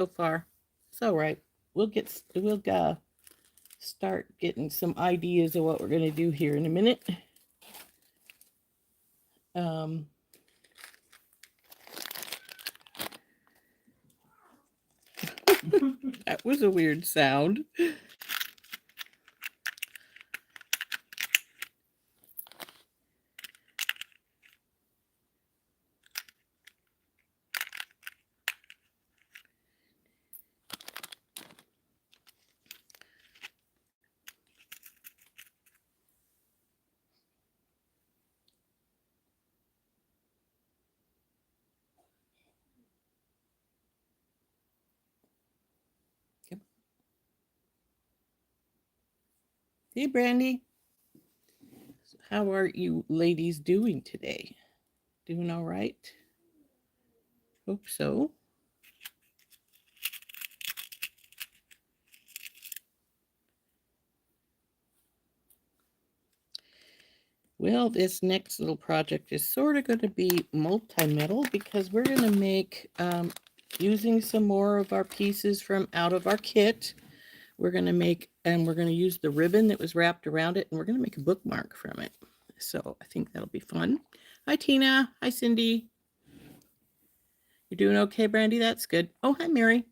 so far. It's all right. We'll start getting some ideas of what we're going to do here in a minute. Um, that was a weird sound. Hey, Brandy. How are you ladies doing today? Doing all right? Hope so. Well, this next little project is sort of going to be multi-metal because we're going to make, using some more of our pieces from out of our kit, we're going to make, and we're going to use the ribbon that was wrapped around it, and we're going to make a bookmark from it. So I think that'll be fun. Hi, Tina. Hi, Cindy. You're doing okay, Brandy? That's good. Oh, hi, Mary.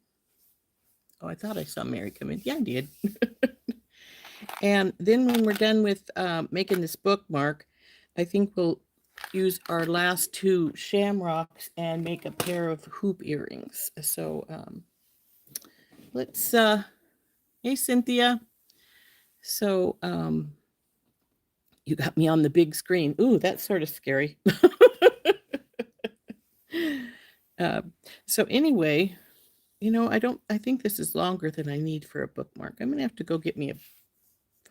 Oh, I thought I saw Mary come in. Yeah, I did. And then when we're done with making this bookmark, I think we'll use our last two shamrocks and make a pair of hoop earrings. So let's, hey, Cynthia. So you got me on the big screen. Ooh, that's sort of scary. So anyway, you know, I think this is longer than I need for a bookmark. I'm going to have to go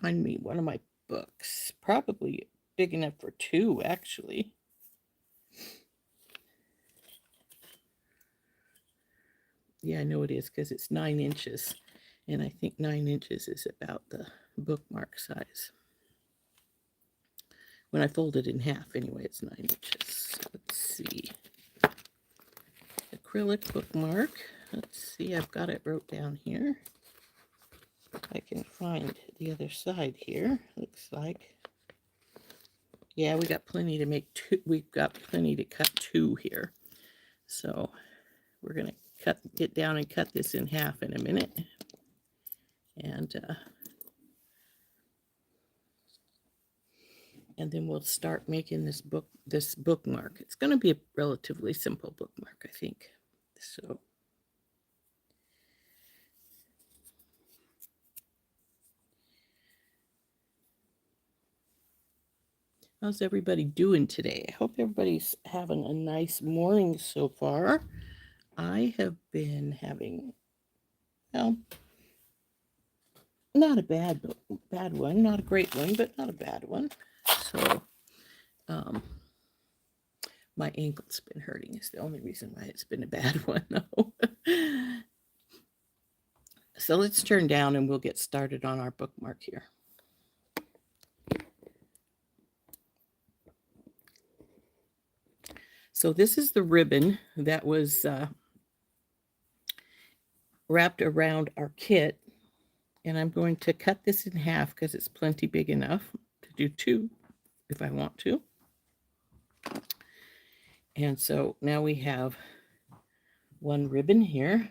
find me one of my books, probably big enough for two, actually. Yeah, I know it is because it's 9 inches, and I think 9 inches is about the bookmark size. When I fold it in half, anyway, it's 9 inches. Let's see. Acrylic bookmark. Let's see, I've got it wrote down here. I can find the other side here. Looks like. Yeah, we got plenty to make two. We've got plenty to cut two here. So we're going to get down and cut this in half in a minute. And then we'll start making this bookmark. It's going to be a relatively simple bookmark, I think. So how's everybody doing today? I hope everybody's having a nice morning so far. I have been having, well, not a bad one, not a great one, but not a bad one. So my ankle's been hurting is the only reason why it's been a bad one, though. So let's turn down and we'll get started on our bookmark here. So this is the ribbon that was wrapped around our kit. And I'm going to cut this in half because it's plenty big enough to do two if I want to. And so now we have one ribbon here.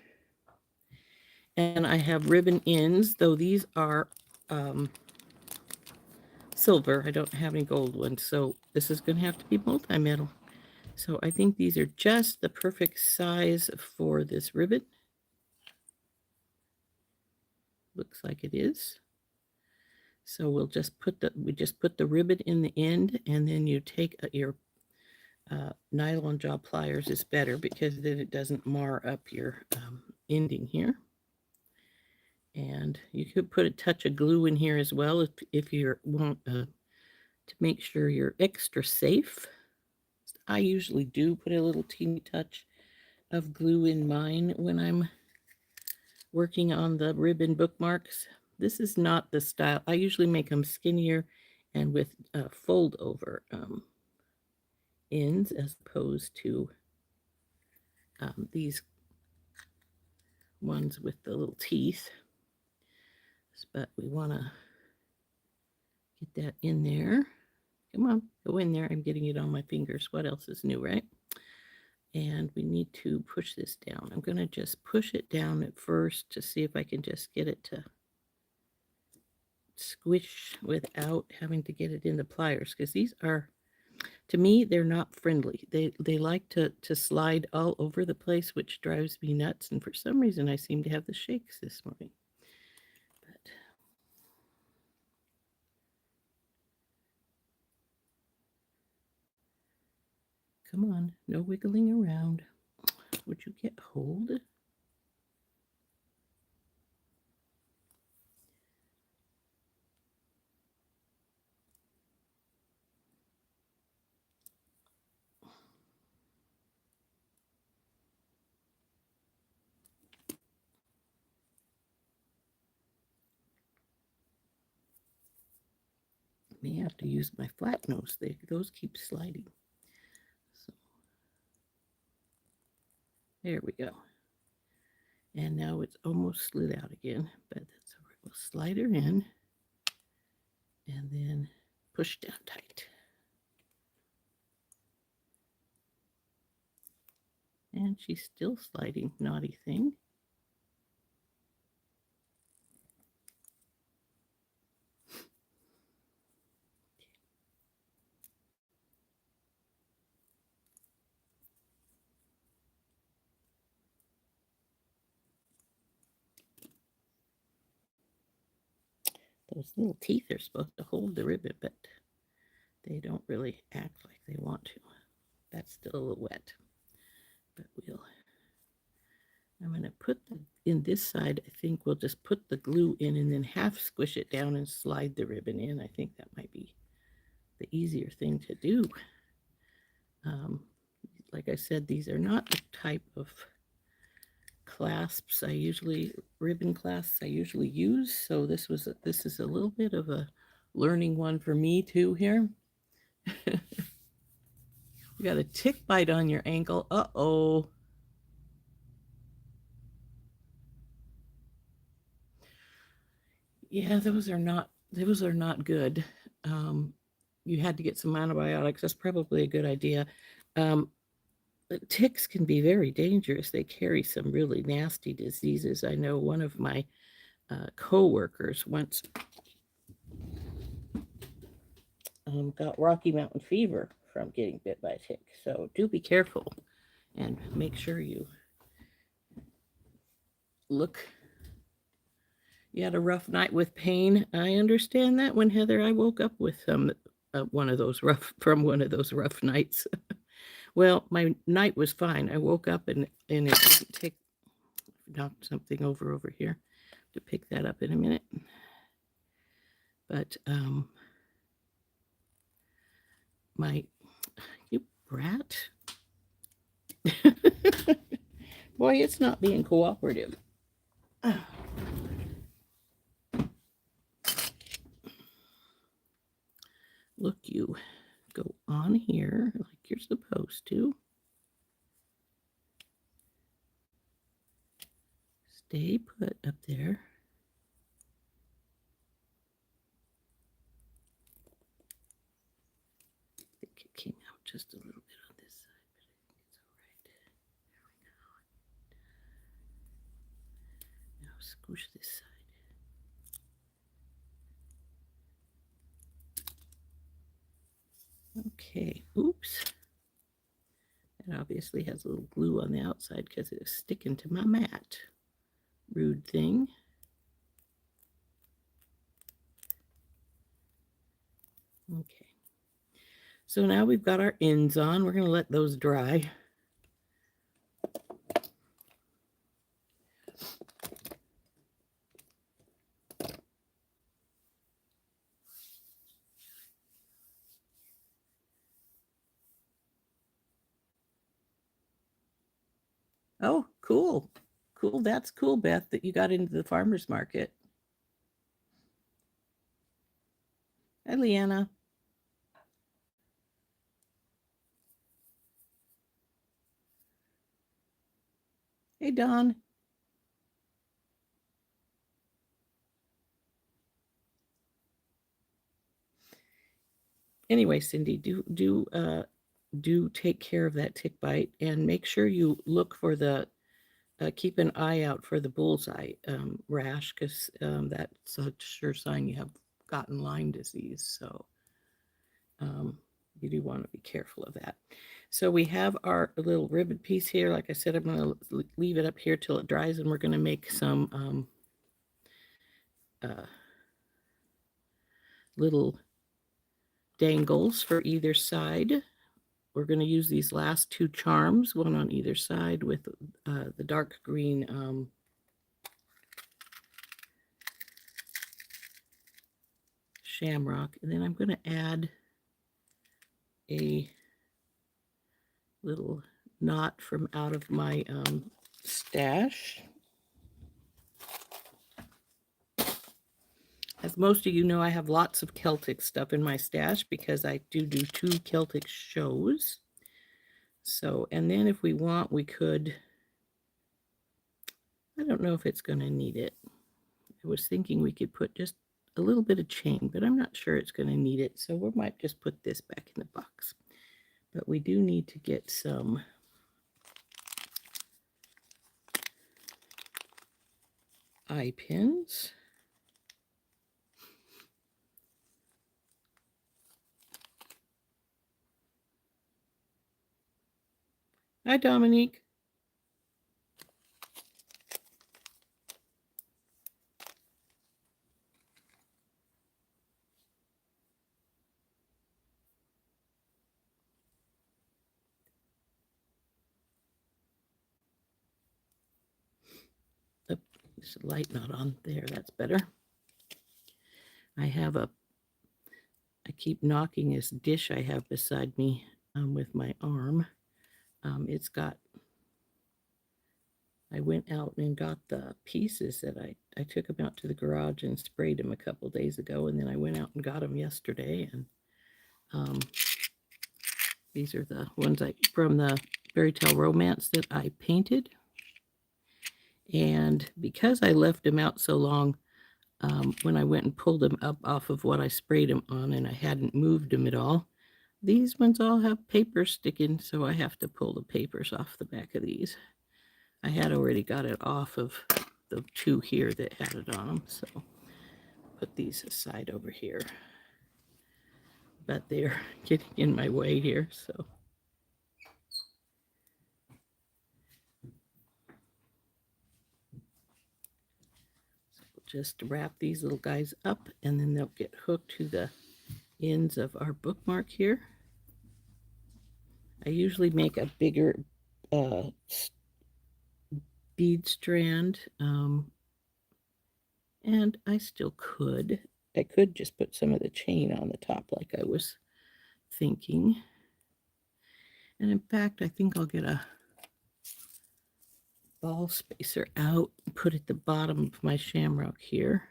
And I have ribbon ends, though these are silver. I don't have any gold ones. So this is going to have to be multi-metal. So I think these are just the perfect size for this ribbon. Looks like it is. So we'll just put the ribbon in the end, and then you take your nylon jaw pliers is better because then it doesn't mar up your ending here. And you could put a touch of glue in here as well if you want to make sure you're extra safe. I usually do put a little teeny touch of glue in mine when I'm working on the ribbon bookmarks. This is not the style. I usually make them skinnier and with fold over ends as opposed to these ones with the little teeth. But we want to get that in there. Come on, go in there. I'm getting it on my fingers. What else is new, right? And we need to push this down. I'm going to just push it down at first to see if I can just get it to squish without having to get it in the pliers, because these are, to me, they're not friendly. They like to slide all over the place, which drives me nuts. And for some reason, I seem to have the shakes this morning. But come on, no wiggling around. Would you get hold? May have to use my flat nose. Those keep sliding. So there we go. And now it's almost slid out again, but that's all right. We'll slide her in and then push down tight. And she's still sliding, naughty thing. Those little teeth are supposed to hold the ribbon, but they don't really act like they want to. That's still a little wet, but I'm going to put in this side, I think we'll just put the glue in and then half squish it down and slide the ribbon in. I think that might be the easier thing to do. Like I said, these are not the type of clasps ribbon clasps I usually use. So this is a little bit of a learning one for me too here. You got a tick bite on your ankle. Uh-oh. Yeah, those are not good. You had to get some antibiotics. That's probably a good idea. Ticks can be very dangerous. They carry some really nasty diseases. I know one of my co-workers once got Rocky Mountain fever from getting bit by a tick. So do be careful and make sure you look. You had a rough night with pain. I understand that one, Heather. I woke up with one of those rough nights. Well, my night was fine. I woke up and it didn't take. Knocked something over here. To pick that up in a minute. But you brat. Boy, it's not being cooperative. Look, you go on here like you're supposed to. Stay put up there. I think it came out just a little bit on this side, but I think it's all right. There we go. Now squish this side. Okay, oops. It obviously has a little glue on the outside because it is sticking to my mat. Rude thing. Okay. So now we've got our ends on. We're going to let those dry. Oh, cool. Cool. That's cool, Beth, that you got into the farmer's market. Hi, Leanna. Hey, Don. Anyway, Cindy, do take care of that tick bite, and make sure you look for the keep an eye out for the bullseye rash, because that's a sure sign you have gotten Lyme disease. So um, you do want to be careful of that. So we have our little ribbon piece here. Like I said, I'm going to leave it up here till it dries, and we're going to make some little dangles for either side. We're going to use these last two charms, one on either side, with the dark green Shamrock. And then I'm going to add a little knot from out of my stash. As most of you know, I have lots of Celtic stuff in my stash because I do 2 Celtic shows. So, and then if we want, we could, I don't know if it's going to need it. I was thinking we could put just a little bit of chain, but I'm not sure it's going to need it. So we might just put this back in the box. But we do need to get some eye pins. Hi, Dominique. Oh, this light not on there. That's better. I keep knocking this dish I have beside me with my arm. It's got, I went out and got the pieces that I took them out to the garage and sprayed them a couple days ago, and then I went out and got them yesterday, and these are the ones from the Fairy Tale Romance that I painted. And because I left them out so long, when I went and pulled them up off of what I sprayed them on, and I hadn't moved them at all, these ones all have paper sticking, so I have to pull the papers off the back of these. I had already got it off of the 2 here that had it on them, so put these aside over here. But they're getting in my way here, so. Just wrap these little guys up, and then they'll get hooked to the ends of our bookmark here. I usually make a bigger bead strand, and I still could. I could just put some of the chain on the top like I was thinking. And in fact, I think I'll get a ball spacer out and put at the bottom of my Shamrock here.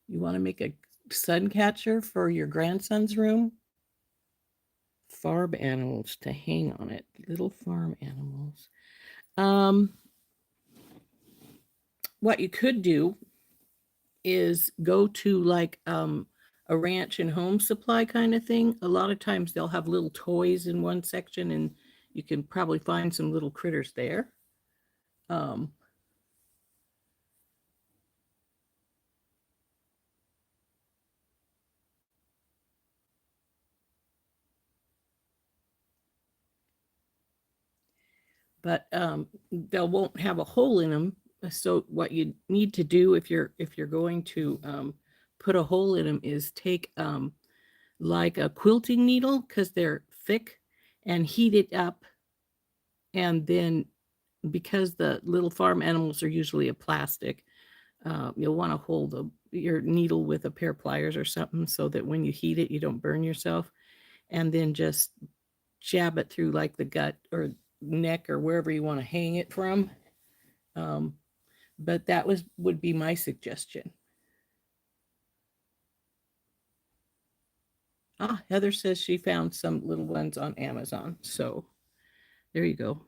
You want to make a sun catcher for your grandson's room? Farm animals to hang on it. Little farm animals. What you could do is go to like a ranch and home supply kind of thing. A lot of times they'll have little toys in one section, and you can probably find some little critters there. But they won't have a hole in them. So what you need to do if you're going to put a hole in them is take like a quilting needle because they're thick, and heat it up. And then, because the little farm animals are usually a plastic, you'll want to hold your needle with a pair of pliers or something so that when you heat it, you don't burn yourself. And then just jab it through like the gut or neck or wherever you want to hang it from. Um, but that would be my suggestion. Heather says she found some little ones on Amazon. So there you go.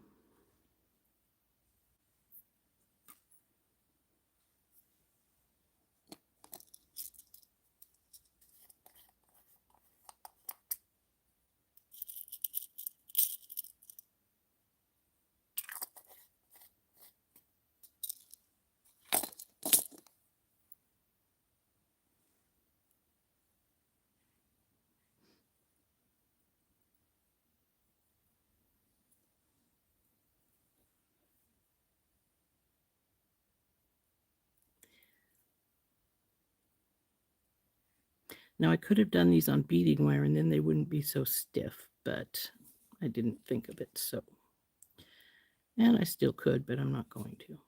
Now I could have done these on beading wire and then they wouldn't be so stiff, but I didn't think of it. So, and I still could, but I'm not going to.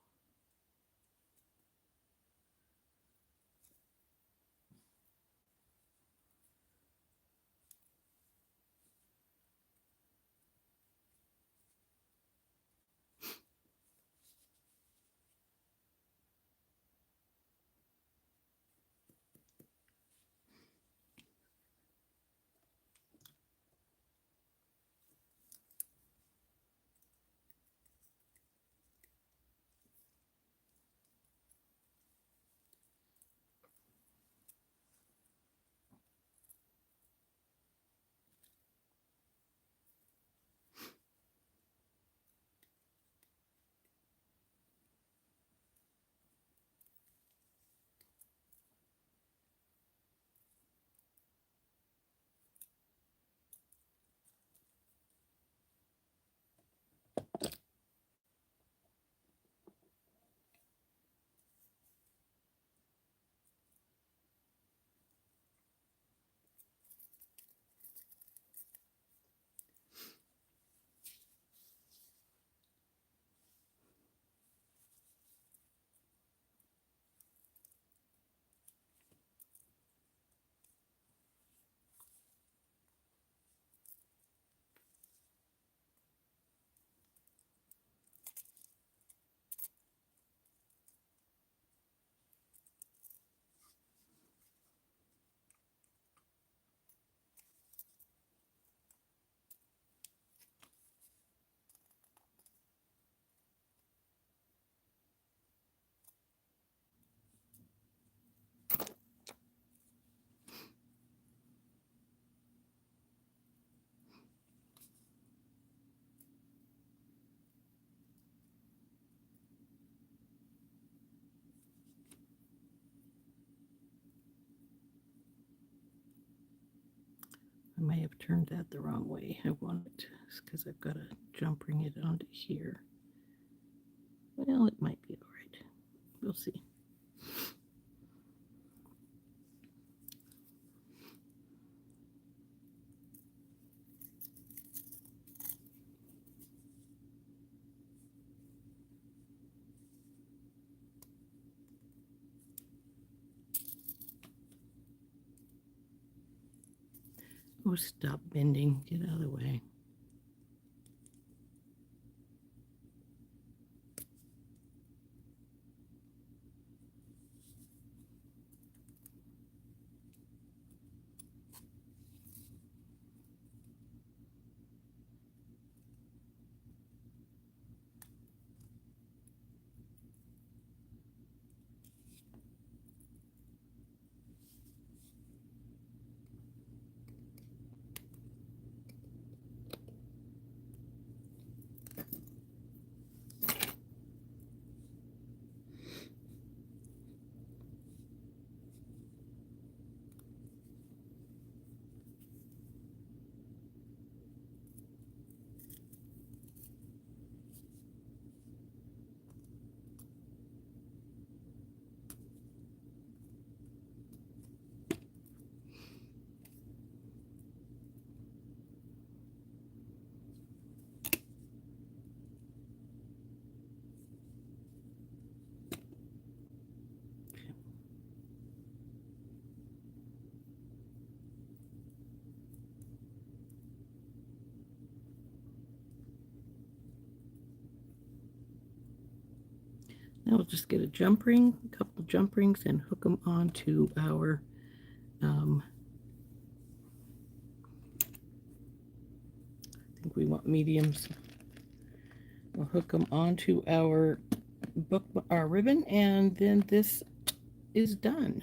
I may have turned that the wrong way. I want it because I've got to jump bring it onto here. Well, it might be all right. We'll see. Oh, stop bending. Get out of the way. Now we'll just get a jump ring, a couple of jump rings, and hook them onto our I think we want mediums. We'll hook them onto our ribbon, and then this is done.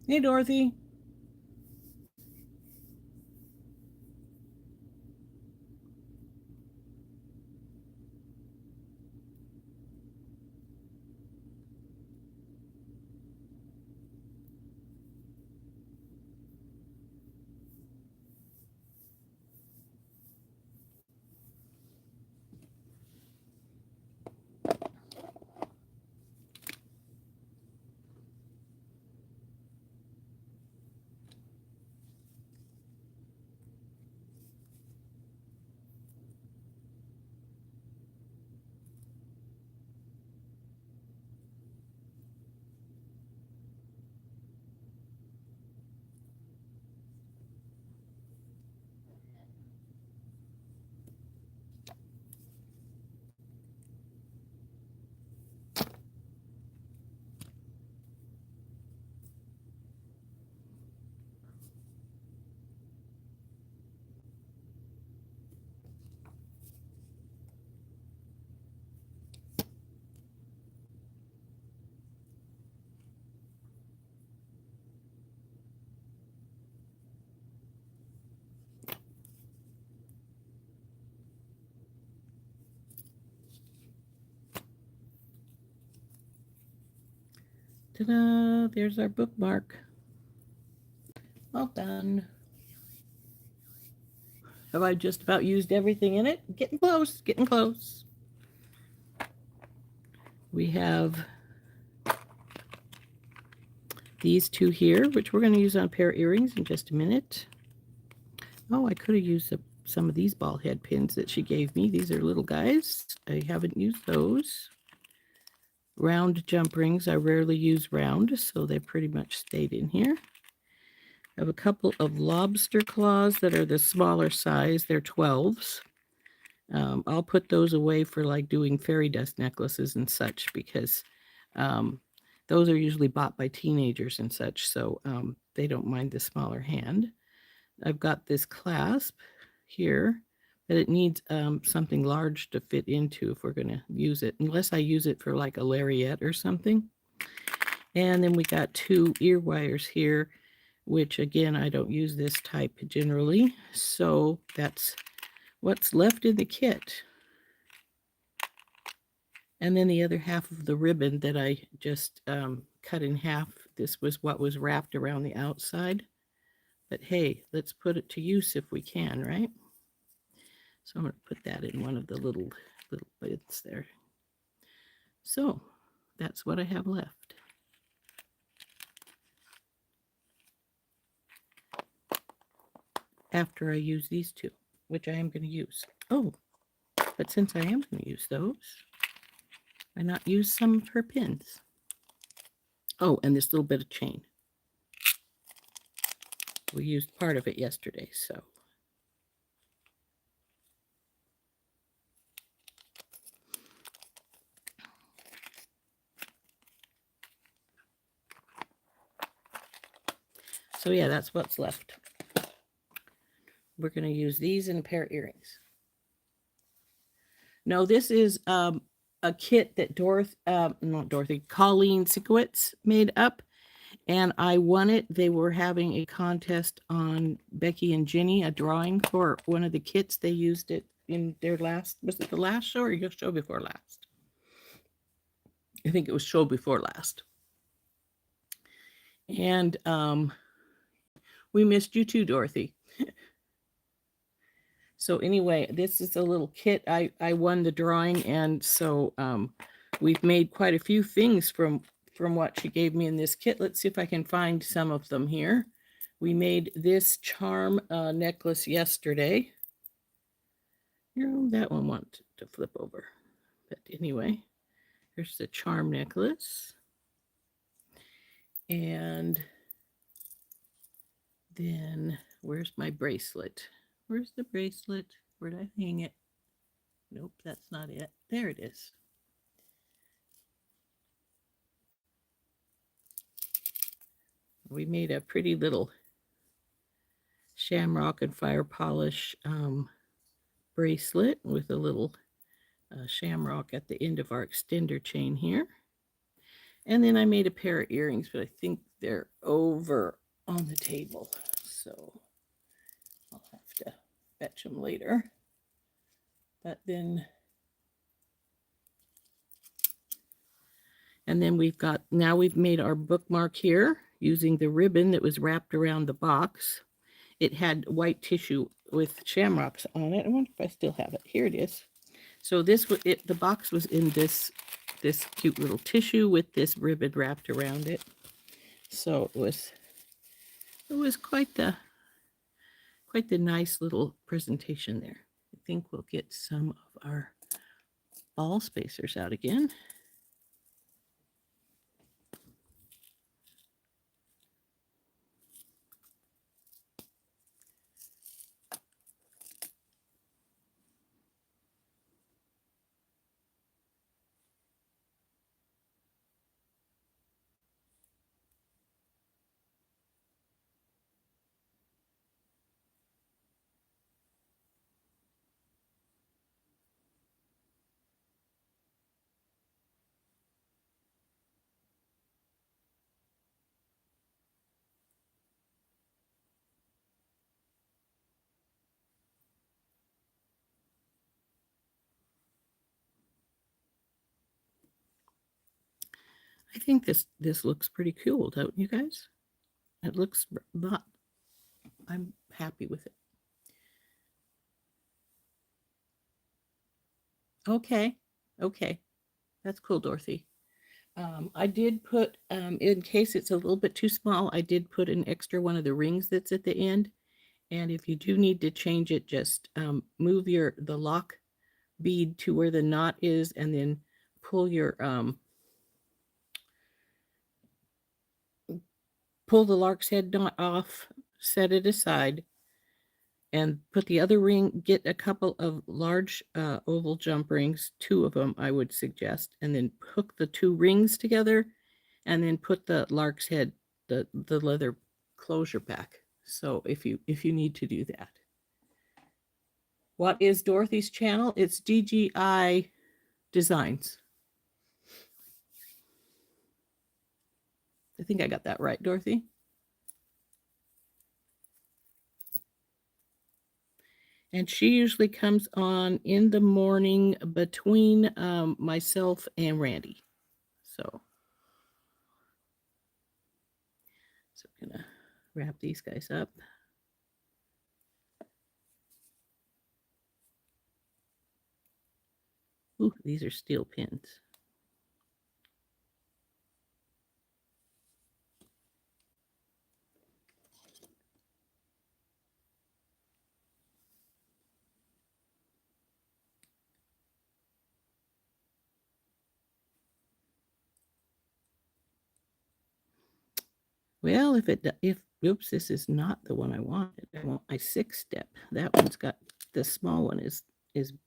Hey, Dorothy. Ta-da! There's our bookmark. All done. Have I just about used everything in it? Getting close, getting close. We have these two here, which we're going to use on a pair of earrings in just a minute. Oh, I could have used some of these ball head pins that she gave me. These are little guys. I haven't used those. Round jump rings. I rarely use round, so they pretty much stayed in here. I have a couple of lobster claws that are the smaller size. They're 12s. I'll put those away for like doing fairy dust necklaces and such, because those are usually bought by teenagers and such, so they don't mind the smaller hand. I've got this clasp here, but it needs something large to fit into if we're going to use it, unless I use it for like a lariat or something. And then we got two ear wires here, which again, I don't use this type generally, so that's what's left in the kit. And then the other half of the ribbon that I just cut in half, this was what was wrapped around the outside. But hey, let's put it to use if we can, right? So I'm going to put that in one of the little bits there. So that's what I have left. After I use these two, which I am going to use. Oh, but since I am going to use those, why not use some of her pins? Oh, and this little bit of chain. We used part of it yesterday, so. So yeah, that's what's left. We're going to use these in a pair of earrings. No, this is a kit that Colleen Sikowitz made up, and I won it. They were having a contest on Becky and Ginny, a drawing for one of the kits. They used it in their last, was it the last show or your show before last? I think it was show before last. And we missed you too, Dorothy. So anyway, this is a little kit. I won the drawing, and so we've made quite a few things from what she gave me in this kit. Let's see if I can find some of them here. We made this charm necklace yesterday. That one wants to flip over. But anyway, here's the charm necklace. And then where's my bracelet? Where's the bracelet? Where'd I hang it? Nope, that's not it. There it is. We made a pretty little shamrock and fire polish bracelet with a little shamrock at the end of our extender chain here. And then I made a pair of earrings, but I think they're over on the table. So I'll have to fetch them later. But then, and then we've made our bookmark here using the ribbon that was wrapped around the box. It had white tissue with shamrocks on it. I wonder if I still have it. Here it is. So this was it. The box was in this cute little tissue with this ribbon wrapped around it. So it was quite the nice little presentation there. I think we'll get some of our ball spacers out again. I think this looks pretty cool, don't you guys? It looks not. I'm happy with it. Okay, that's cool, Dorothy. I did put, in case it's a little bit too small, I did put an extra one of the rings that's at the end. And if you do need to change it, just move the lock bead to where the knot is, and then pull pull the lark's head knot off, set it aside, and put the other ring. Get a couple of large oval jump rings, 2 of them I would suggest, and then hook the 2 rings together, and then put the lark's head, the leather closure back. So if you need to do that. What is Dorothy's channel? It's DGI Designs. I think I got that right, Dorothy. And she usually comes on in the morning between myself and Randy. So I'm going to wrap these guys up. Ooh, these are steel pins. Well, oops, this is not the one I wanted. I want my 6 step. That one's got, the small one is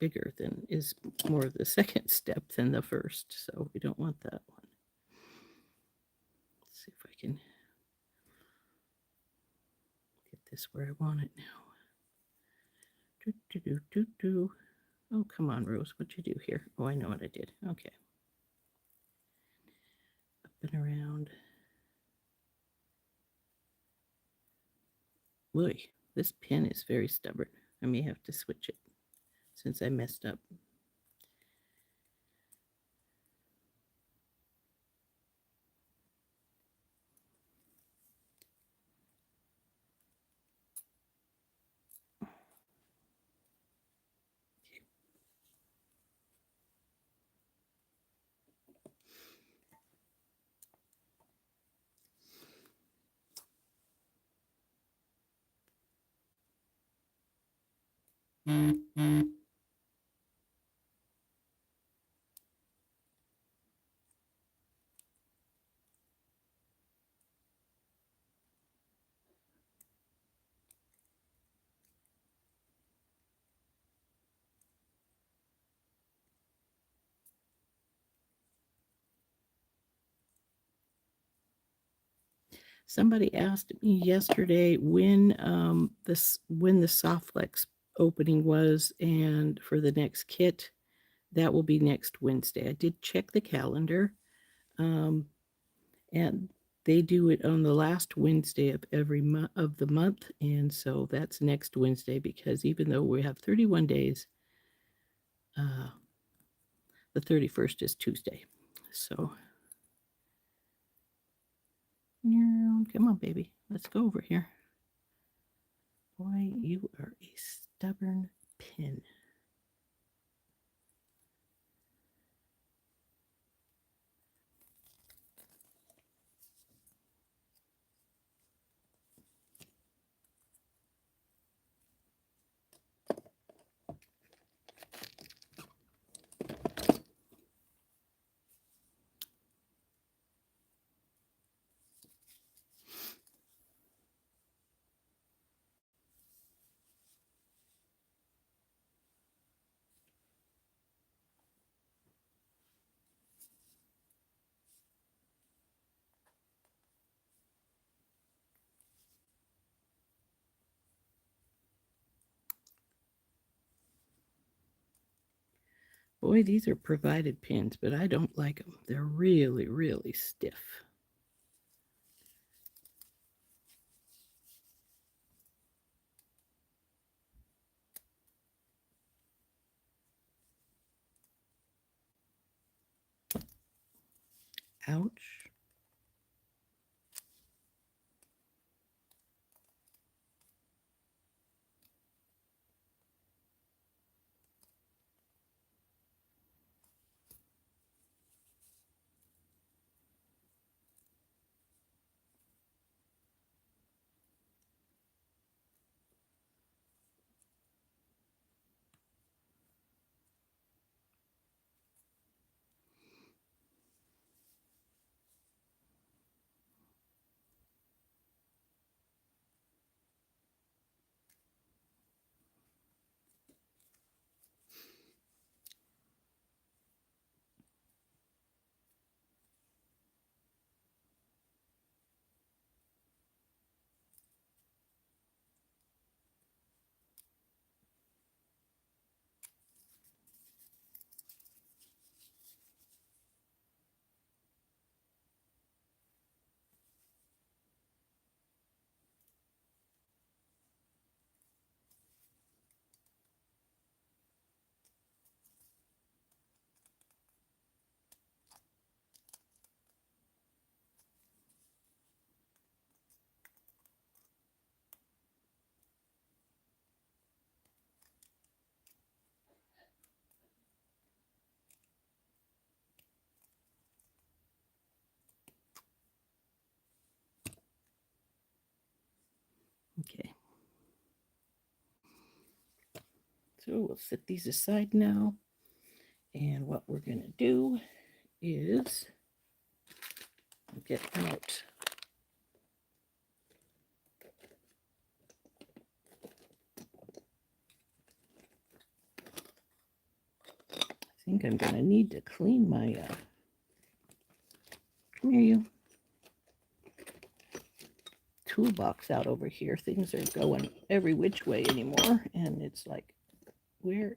bigger than, is more of the second step than the first. So we don't want that one. Let's see if I can get this where I want it now. Oh, come on, Rose. What'd you do here? Oh, I know what I did. Okay. Up and around. Boy, this pin is very stubborn. I may have to switch it since I messed up. Somebody asked me yesterday when when the Softlex opening was, and for the next kit, that will be next Wednesday. I did check the calendar, and they do it on the last Wednesday of every month of the month, and so that's next Wednesday. Because even though we have 31 days, the 31st is Tuesday. So, come on, baby, let's go over here. Boy, you are a stubborn pin. Boy, these are provided pins, but I don't like them. They're really, really stiff. Ouch. Okay. So we'll set these aside now. And what we're going to do is get out I think I'm going to need to clean my come here, you toolbox out over here. Things are going every which way anymore, and it's like, where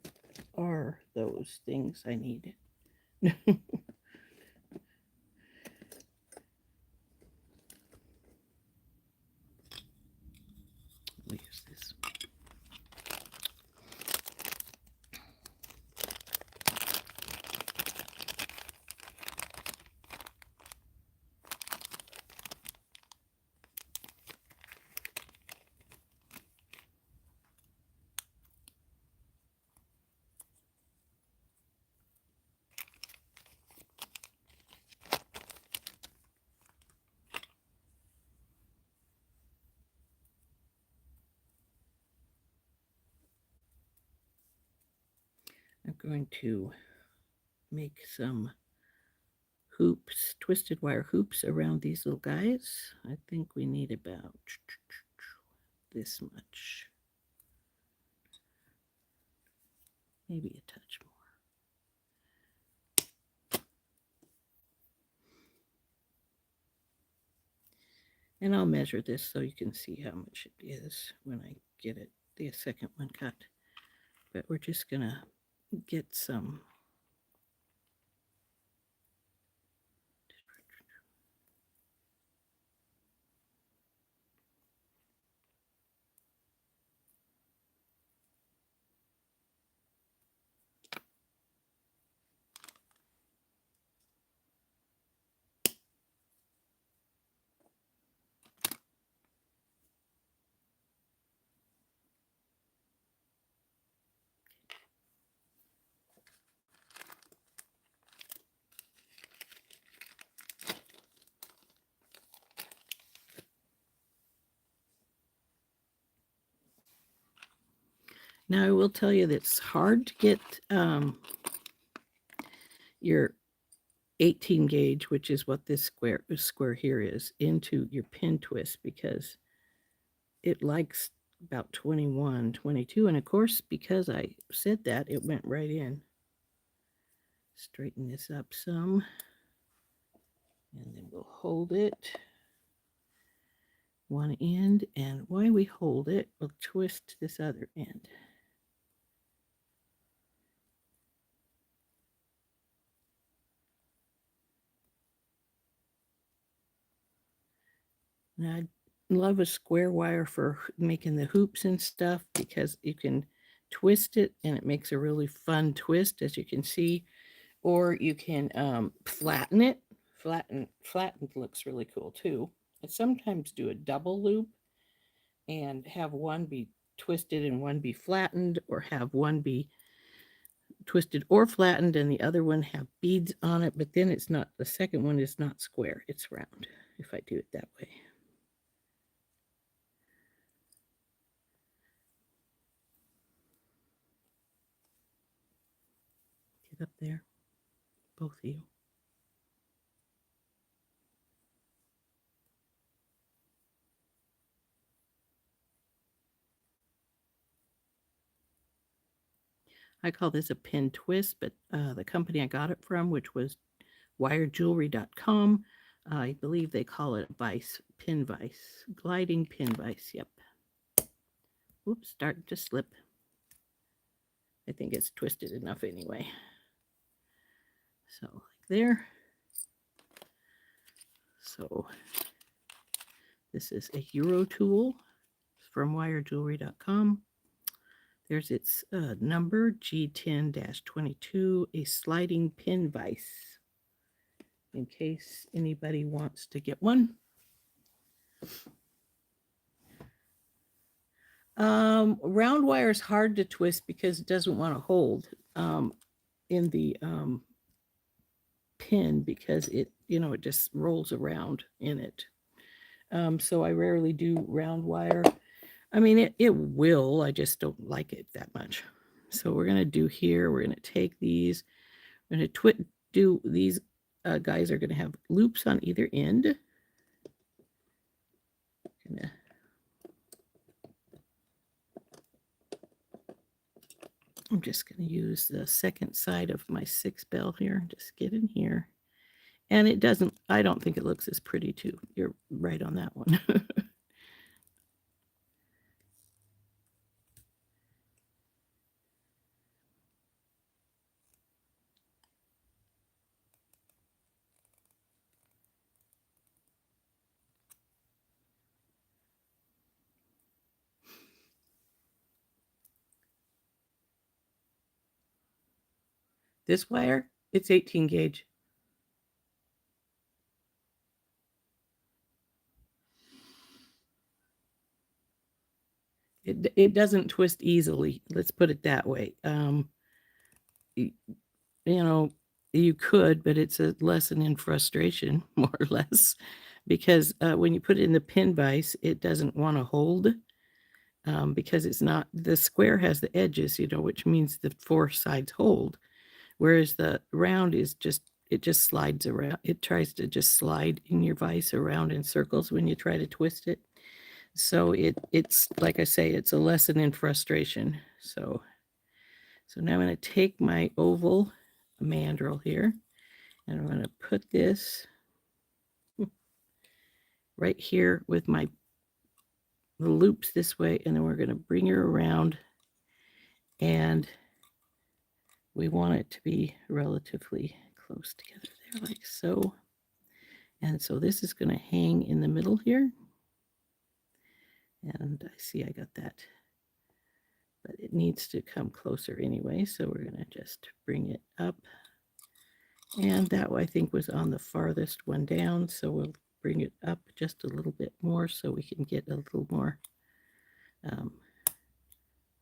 are those things I need? We'll use this. I'm going to make some hoops, twisted wire hoops around these little guys. I think we need about this much, maybe a touch more. And I'll measure this so you can see how much it is when I get it, the second one cut. But we're just gonna get some. Now I will tell you that it's hard to get your 18 gauge, which is what this square here is, into your pin twist because it likes about 21, 22. And of course, because I said that, it went right in. Straighten this up some. And then we'll hold it one end. And while we hold it, we'll twist this other end. Now, I love a square wire for making the hoops and stuff because you can twist it and it makes a really fun twist, as you can see. Or you can flatten it. Flattened looks really cool too. I sometimes do a double loop and have one be twisted and one be flattened, or have one be twisted or flattened and the other one have beads on it, but then it's not, the second one is not square, it's round if I do it that way. Get up there, both of you. I call this a pin twist, but the company I got it from, which was wiredjewelry.com, I believe they call it a pin vise, gliding pin vise. Yep. Oops, starting to slip. I think it's twisted enough anyway. So like there. So this is a Euro tool from wiredjewelry.com. There's its number, G10-22, a sliding pin vise, in case anybody wants to get one. Round wire is hard to twist because it doesn't want to hold in the pin because it just rolls around in it. So I rarely do round wire. I mean, it will, I just don't like it that much. So we're going to do here, we're going to take these, we're going to do these guys are going to have loops on either end. I'm just going to use the second side of my 6 bell here, just get in here. And it doesn't, I don't think it looks as pretty too. You're right on that one. This wire, it's 18 gauge. It doesn't twist easily. Let's put it that way. You could, but it's a lesson in frustration, more or less, because when you put it in the pin vise, it doesn't want to hold because it's not, the square has the edges, which means the 4 sides hold, whereas the round is it just slides around. It tries to just slide in your vise around in circles when you try to twist it. So it's like I say, it's a lesson in frustration. So now I'm going to take my oval mandrel here, and I'm going to put this right here with the loops this way, and then we're going to bring her around, and we want it to be relatively close together there, like so. And so this is going to hang in the middle here. And I see I got that, but it needs to come closer anyway. So we're going to just bring it up. And that I think was on the farthest one down. So we'll bring it up just a little bit more so we can get a little more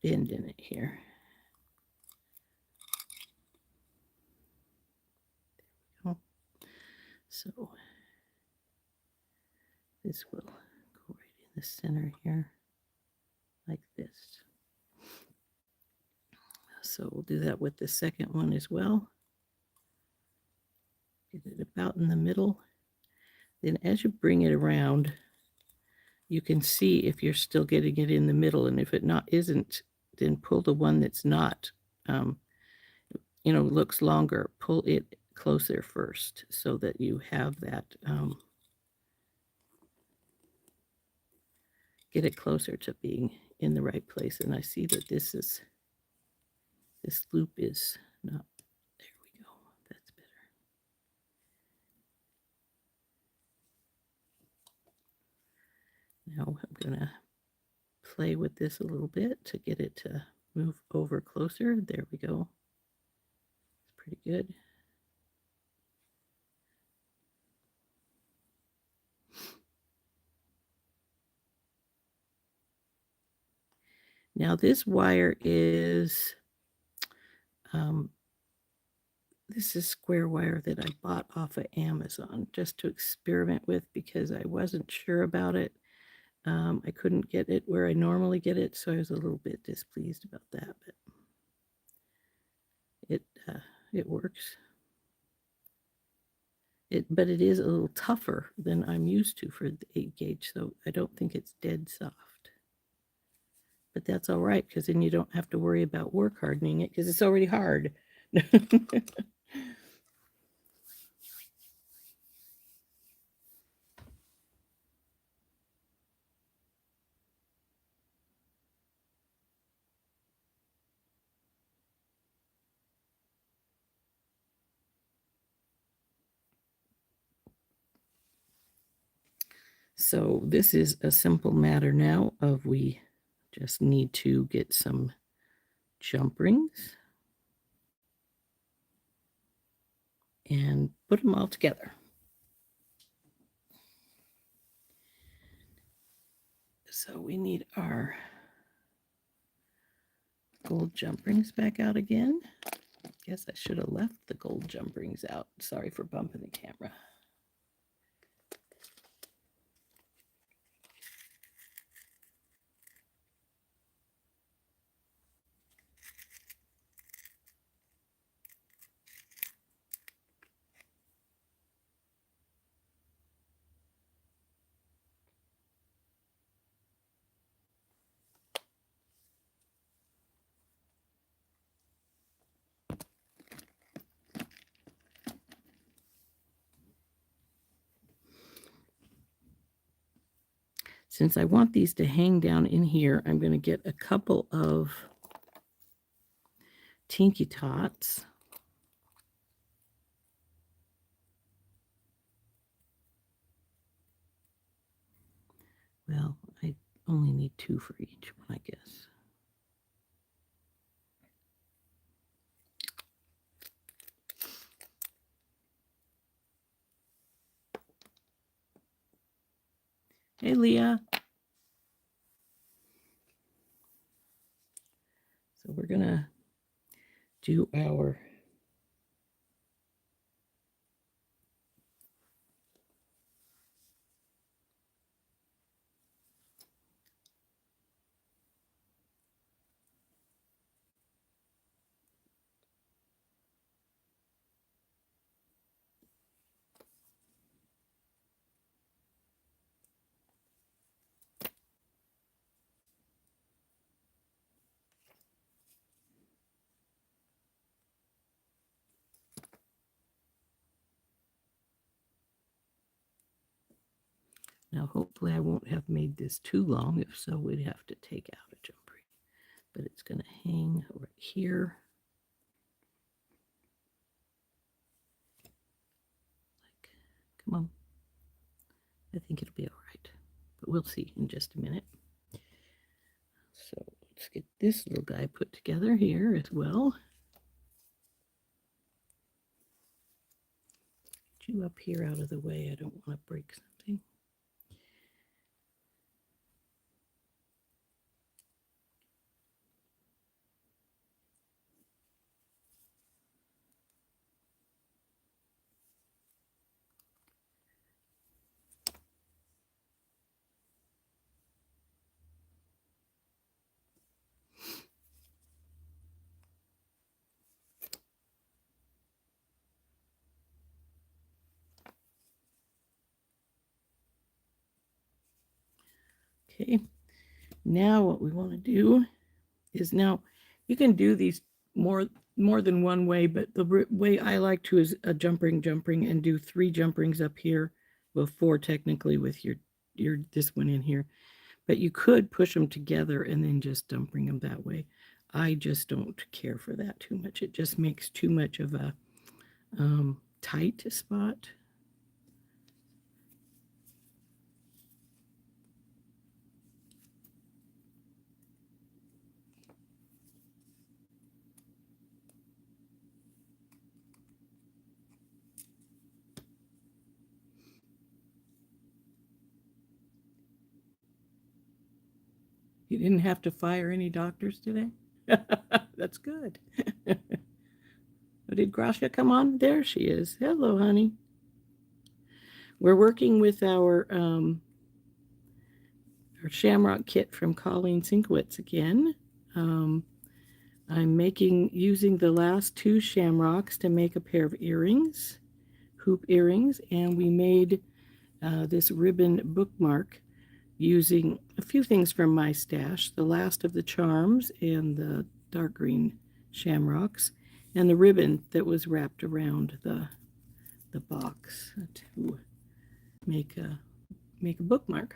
bend in it here. There we go. So this will go right in the center here, like this. So we'll do that with the second one as well. Get it about in the middle. Then as you bring it around, you can see if you're still getting it in the middle, and if it isn't, then pull the one that's not, looks longer. Pull it closer first so that you have that. Get it closer to being in the right place. And I see that this loop is not. There we go. That's better. Now I'm going to play with this a little bit to get it to move over closer. There we go. It's pretty good. Now this wire is, this is square wire that I bought off of Amazon just to experiment with because I wasn't sure about it. I couldn't get it where I normally get it, so I was a little bit displeased about that, but it works. But it is a little tougher than I'm used to for the 8 gauge, so I don't think it's dead soft. But that's all right, because then you don't have to worry about work hardening it, because it's already hard. So this is a simple matter now of we just need to get some jump rings and put them all together. So we need our gold jump rings back out again. Guess I should have left the gold jump rings out. Sorry for bumping the camera. Since I want these to hang down in here, I'm going to get a couple of Tinky Tots. Well, I only need 2 for each one, I guess. Hey, Leah. So we're going to do our Now, hopefully I won't have made this too long. If so, we'd have to take out a jump ring. But it's going to hang right here. Come on. I think it'll be all right. But we'll see in just a minute. So let's get this little guy put together here as well. Get you up here out of the way. I don't want to break something. Okay, now what we want to do is, now you can do these more than one way, but the way I like to is a jump ring, and do 3 jump rings up here. Well, 4 technically with your this one in here, but you could push them together and then just jump ring them that way. I just don't care for that too much. It just makes too much of a tight spot. You didn't have to fire any doctors today? That's good. Did Gracia come on? There she is. Hello, honey. We're working with our Shamrock kit from Colleen Sinkowitz again. I'm using the last 2 shamrocks to make a pair of earrings, hoop earrings, and we made this ribbon bookmark using a few things from my stash, the last of the charms and the dark green shamrocks, and the ribbon that was wrapped around the box to make a bookmark.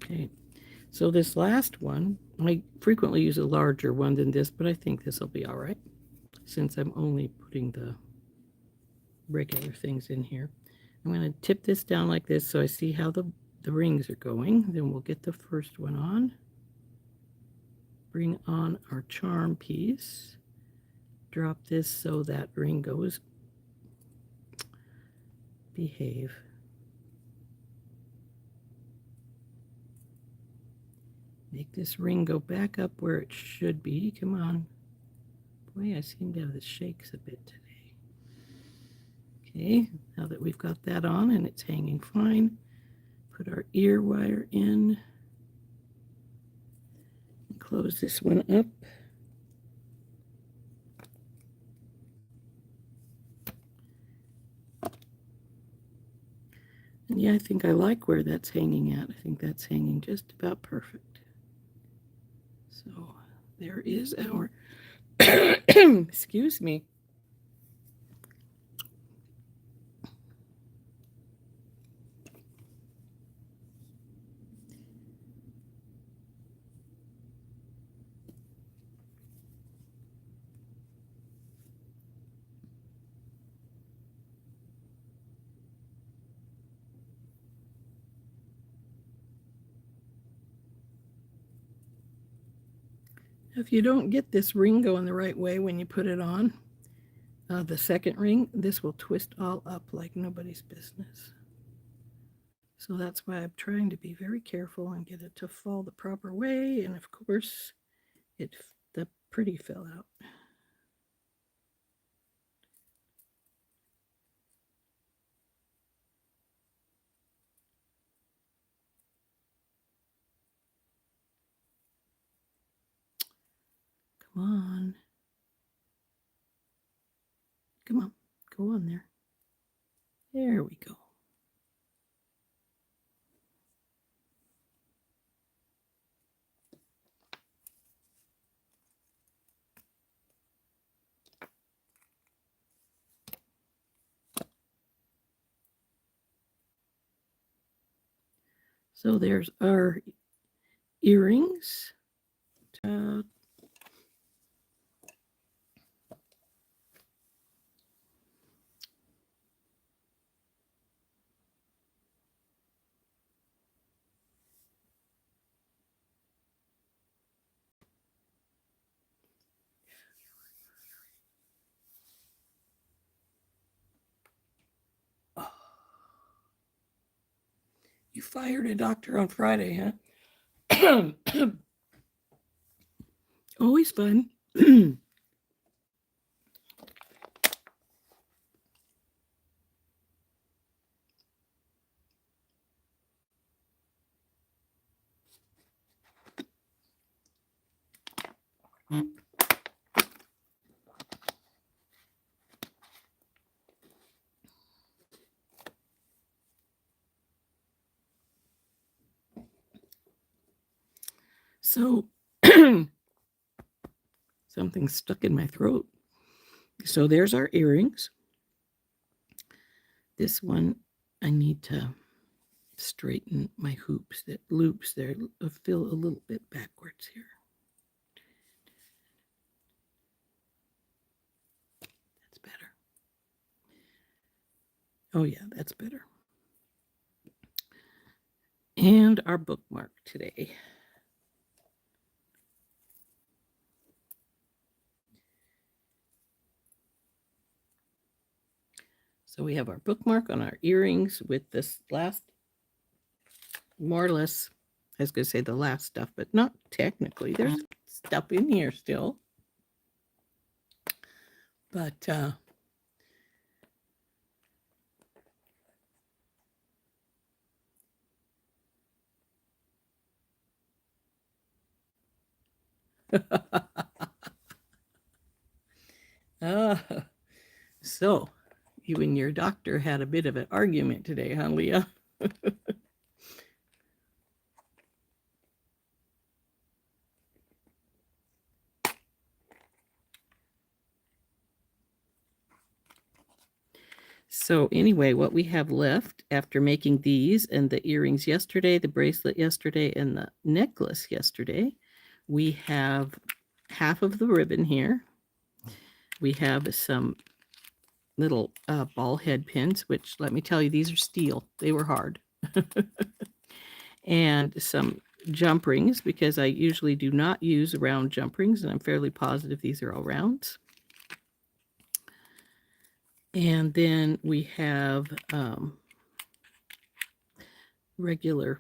Okay, so this last one, I frequently use a larger one than this, but I think this will be all right since I'm only putting the regular things in here. I'm going to tip this down like this so I see how the rings are going. Then we'll get the first one on. Bring on our charm piece. Drop this so that ring goes. Behave. Make this ring go back up where it should be. Come on. Boy, I seem to have the shakes a bit today. Okay, now that we've got that on and it's hanging fine, put our ear wire in. Close this one up. And yeah, I think I like where that's hanging at. I think that's hanging just about perfect. So there is our, excuse me. If you don't get this ring going the right way when you put it on, the second ring, this will twist all up like nobody's business. So that's why I'm trying to be very careful and get it to fall the proper way. And of course, the pretty fell out. Come on. Come on. Go on there. There we go. So there's our earrings. You fired a doctor on Friday, huh? Always fun. So something stuck in my throat. So there's our earrings. This one, I need to straighten my hoops, that loops there feel a little bit backwards here. That's better. Oh yeah, that's better. And our bookmark today. So we have our bookmark on our earrings with this last, more or less, I was going to say the last stuff, but not technically. There's stuff in here still. But so you and your doctor had a bit of an argument today, huh, Leah? So anyway, what we have left after making these and the earrings yesterday, the bracelet yesterday, and the necklace yesterday, we have half of the ribbon here. We have some little ball head pins, which, let me tell you, these are steel. They were hard. And some jump rings, because I usually do not use round jump rings, and I'm fairly positive these are all rounds. And then we have regular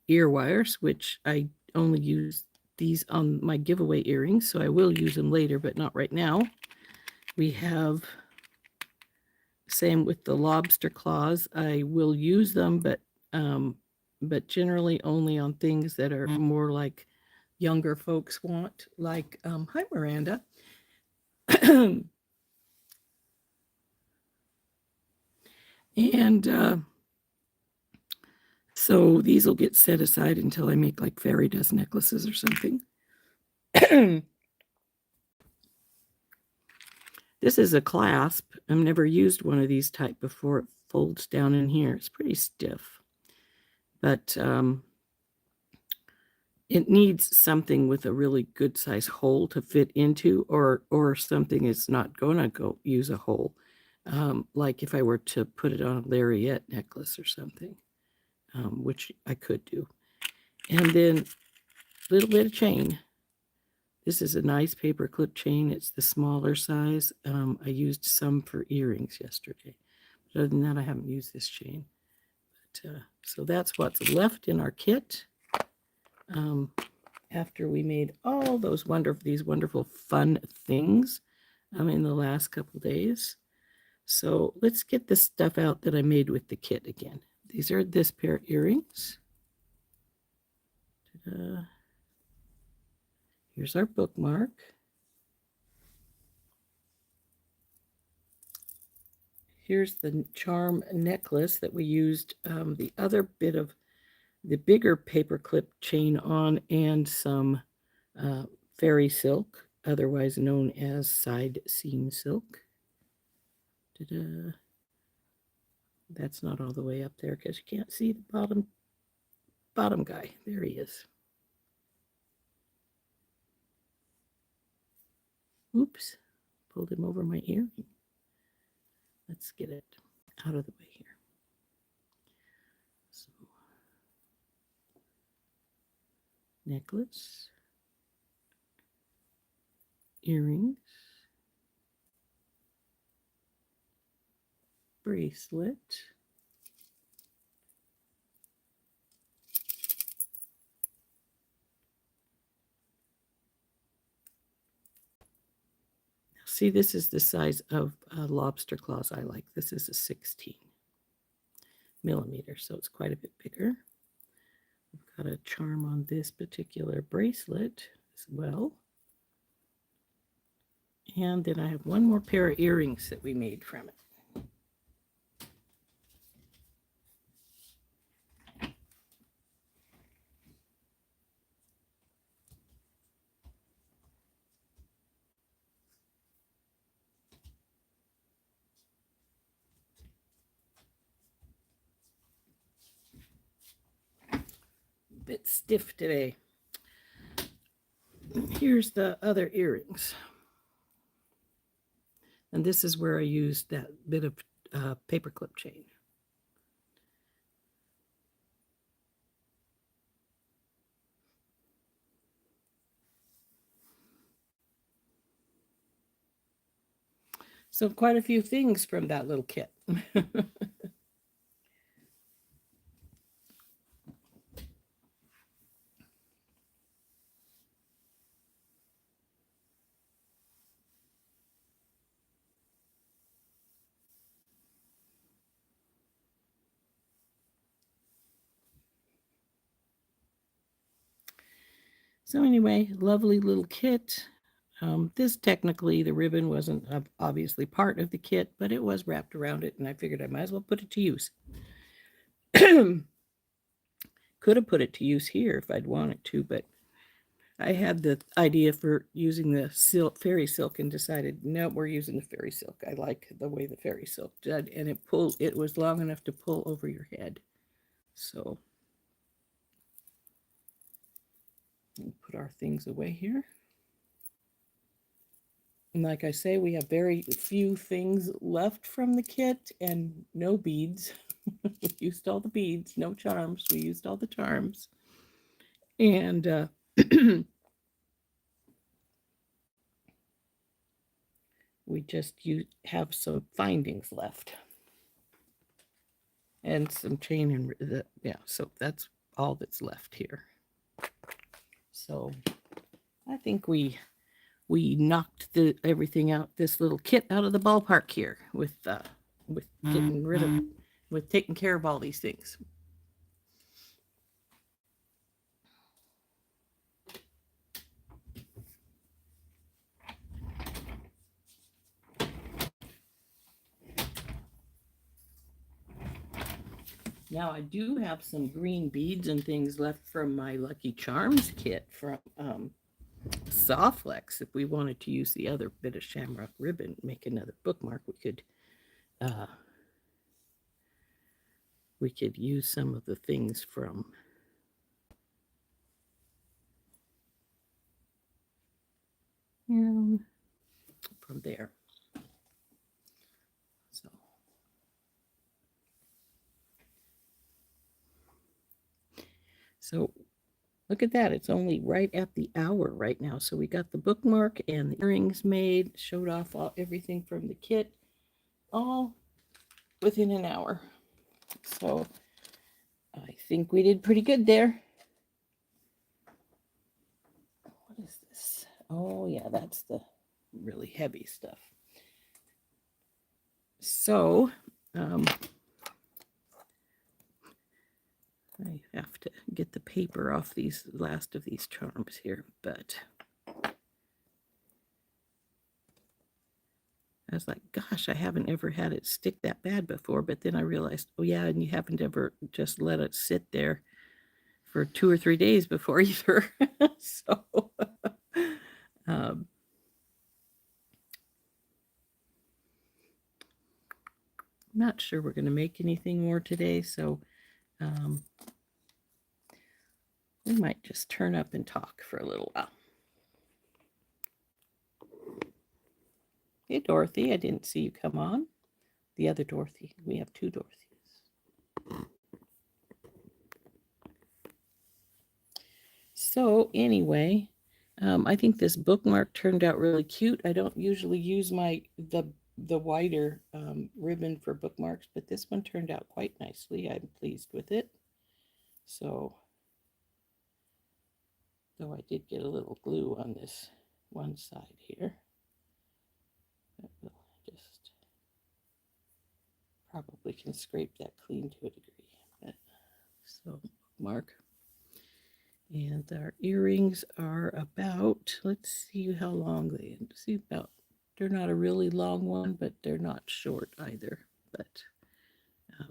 ear wires, which I only use these on my giveaway earrings, so I will use them later, but not right now. We have, same with the lobster claws. I will use them, but generally only on things that are more like younger folks want, like, hi, Miranda. And so these will get set aside until I make like fairy dust necklaces or something. This is a clasp. I've never used one of these type before. It folds down in here. It's pretty stiff. But it needs something with a really good size hole to fit into, or something is not going to go use a hole. Like if I were to put it on a lariat necklace or something, which I could do. And then a little bit of chain. This is a nice paper clip chain. It's the smaller size. I used some for earrings yesterday. But other than that, I haven't used this chain. But, so that's what's left in our kit. After we made all those wonderful fun things in the last couple days. So let's get the stuff out that I made with the kit again. These are this pair of earrings. Ta-da. Here's our bookmark. Here's the charm necklace that we used the other bit of the bigger paper clip chain on, and some fairy silk, otherwise known as side seam silk. Ta-da. That's not all the way up there because you can't see the bottom guy. There he is. Oops, pulled him over my earring. Let's get it out of the way here. So, necklace, earrings, bracelet, see, this is the size of lobster claws I like. This is a 16 millimeter, so it's quite a bit bigger. We've got a charm on this particular bracelet as well. And then I have one more pair of earrings that we made from it. Bit stiff today. Here's the other earrings. And this is where I used that bit of paperclip chain. So quite a few things from that little kit. So anyway, lovely little kit. This technically, the ribbon wasn't obviously part of the kit, but it was wrapped around it, and I figured I might as well put it to use. Could have put it to use here if I'd wanted to, but I had the idea for using the fairy silk and decided, no, we're using the fairy silk. I like the way the fairy silk did, and it was long enough to pull over your head. So we'll put our things away here. And like I say, we have very few things left from the kit and no beads. We used all the beads, no charms. We used all the charms. And we just have some findings left. And some chain and yeah, so that's all that's left here. So I think we we knocked everything out, this little kit out of the ballpark here with getting rid of, with taking care of all these things. Now I do have some green beads and things left from my Lucky Charms kit from Sawflex. If we wanted to use the other bit of Shamrock ribbon, make another bookmark, we could use some of the things from there. So look at that. It's only right at the hour right now. So we got the bookmark and the earrings made, showed off everything from the kit, all within an hour. So I think we did pretty good there. What is this? Oh, yeah, that's the really heavy stuff. So I have to get the paper off these last of these charms here, but I was like, gosh, I haven't ever had it stick that bad before. But then I realized, oh yeah, and you haven't ever just let it sit there for 2 or 3 days before either. So I'm not sure we're going to make anything more today. So we might just turn up and talk for a little while. Hey, Dorothy, I didn't see you come on. The other Dorothy. We have 2 Dorothys. So anyway, I think this bookmark turned out really cute. I don't usually use the wider ribbon for bookmarks, but this one turned out quite nicely. I'm pleased with it. So, though I did get a little glue on this one side here. That will just probably can scrape that clean to a degree. But, so bookmark. And our earrings are about, let's see how long they see about. They're not a really long one, but they're not short either. But I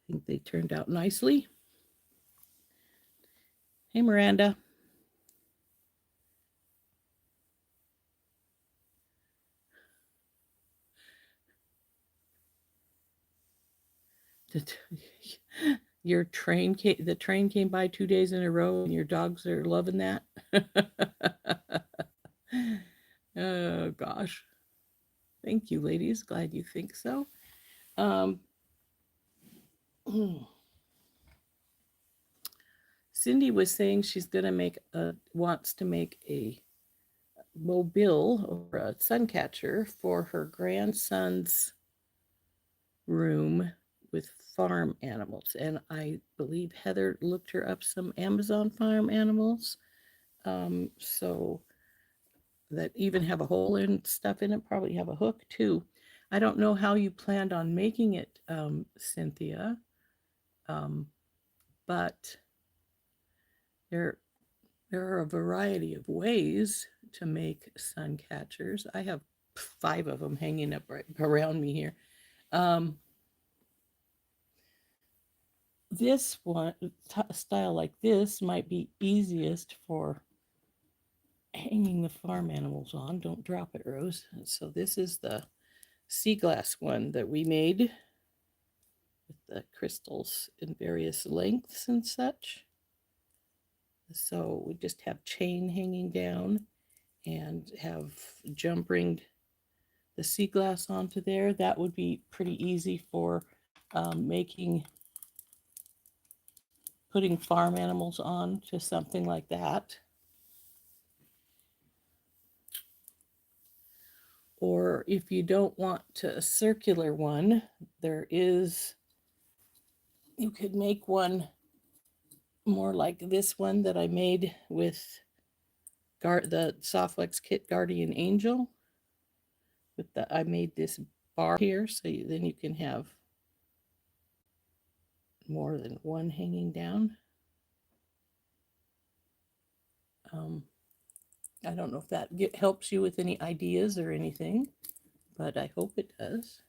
think they turned out nicely. Hey, Miranda. Your train the train came by 2 days in a row and your dogs are loving that. Oh gosh. Thank you, ladies. Glad you think so. Cindy was saying she's gonna wants to make a mobile or a sun catcher for her grandson's room with farm animals, and I believe Heather looked her up some Amazon farm animals, so that even have a hole and stuff in it, probably have a hook too. I don't know how you planned on making it, Cynthia, but there are a variety of ways to make sun catchers. I have 5 of them hanging up right around me here. This one style like this might be easiest for hanging the farm animals on. Don't drop it, Rose. So this is the sea glass one that we made with the crystals in various lengths and such. So we just have chain hanging down and have jump ringed the sea glass onto there. That would be pretty easy for putting farm animals on to something like that. Or if you don't want a circular one, you could make one more like this one that I made with the Softlex Kit Guardian Angel. With the I made this bar here, so then you can have more than one hanging down. I don't know if that helps you with any ideas or anything, but I hope it does.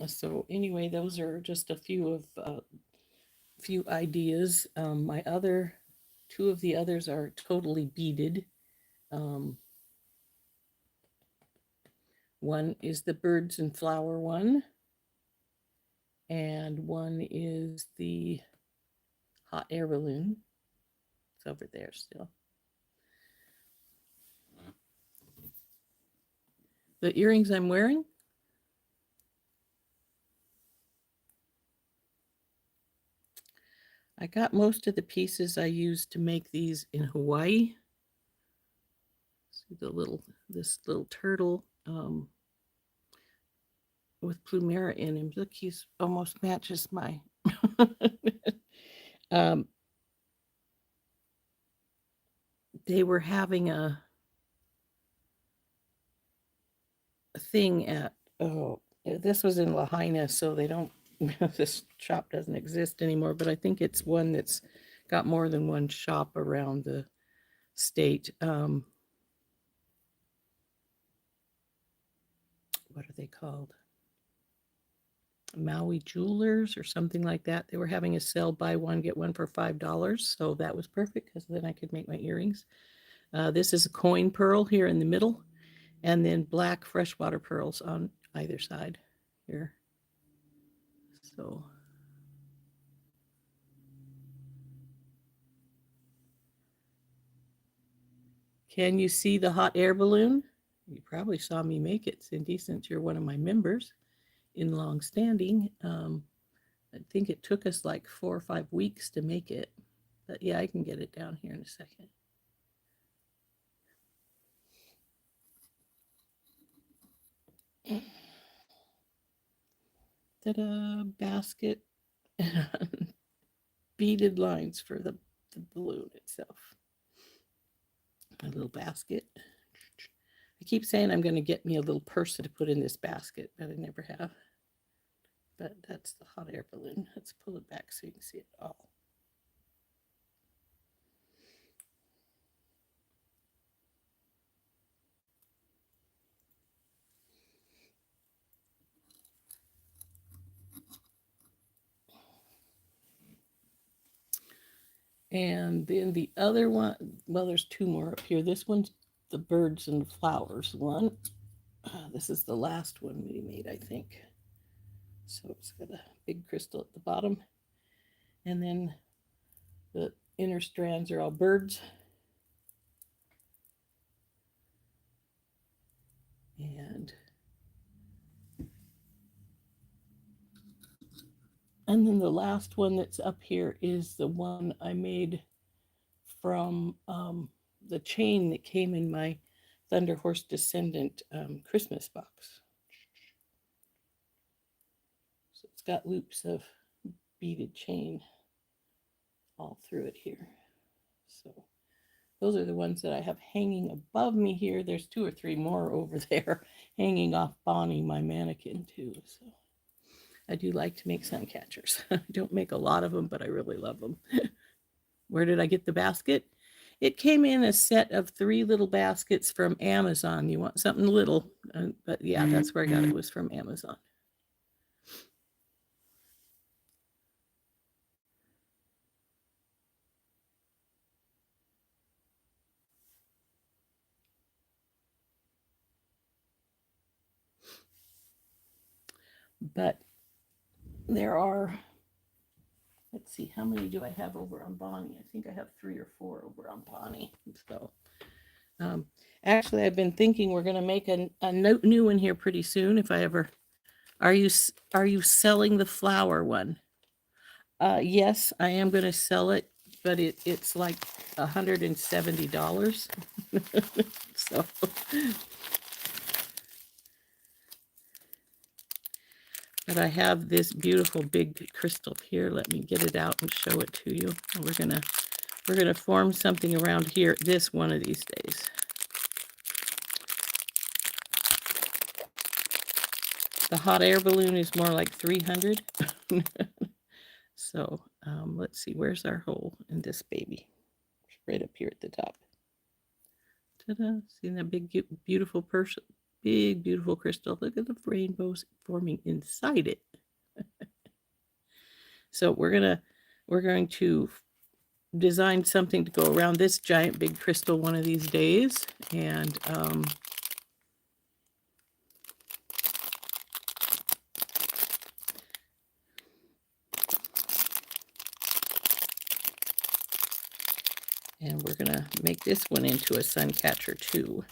So anyway, those are just a few of few ideas. My other two of the others are totally beaded. One is the birds and flower one, and one is the hot air balloon. It's over there still. The earrings I'm wearing, I got most of the pieces I used to make these in Hawaii. See this little turtle with Plumera in him. Look, he's almost matches my. They were having a thing at, oh, this was in Lahaina, so they don't, this shop doesn't exist anymore, but I think it's one that's got more than one shop around the state. What are they called? Maui Jewelers or something like that. They were having a sale, buy one, get one for $5. So that was perfect because then I could make my earrings. This is a coin pearl here in the middle, and then black freshwater pearls on either side here. So can you see the hot air balloon? You probably saw me make it, Cindy, since you're one of my members in long standing. I think it took us like 4 or 5 weeks to make it. But yeah, I can get it down here in a second. Ta-da, basket. Beaded lines for the balloon itself. A little basket. I keep saying I'm going to get me a little purse to put in this basket, but I never have. But that's the hot air balloon. Let's pull it back so you can see it all. And then the other one, well, there's two more up here. This one's the birds and flowers one. This is the last one we made, I think. So it's got a big crystal at the bottom. And then the inner strands are all birds. And then the last one that's up here is the one I made from the chain that came in my Thunder Horse Descendant Christmas box. So it's got loops of beaded chain all through it here. So those are the ones that I have hanging above me here. There's 2 or 3 more over there hanging off Bonnie, my mannequin, too. So I do like to make sun catchers. I don't make a lot of them, but I really love them. Where did I get the basket? It came in a set of 3 little baskets from Amazon. You want something little, but yeah, that's where I got it, was from Amazon. But there are, let's see, how many do I have over on Bonnie? I think I have 3 or 4 over on Bonnie. So, Actually, I've been thinking we're going to make a new one here pretty soon. If I ever, are you selling the flower one? Yes, I am going to sell it, but it's like $170. So, but I have this beautiful big crystal here. Let me get it out and show it to you. We're gonna form something around here this one of these days. The hot air balloon is more like 300. So let's see, where's our hole in this baby? It's right up here at the top. Ta-da! See that big, beautiful person, big, beautiful crystal. Look at the rainbows forming inside it. So we're going to design something to go around this giant big crystal one of these days, and we're going to make this one into a sun catcher too.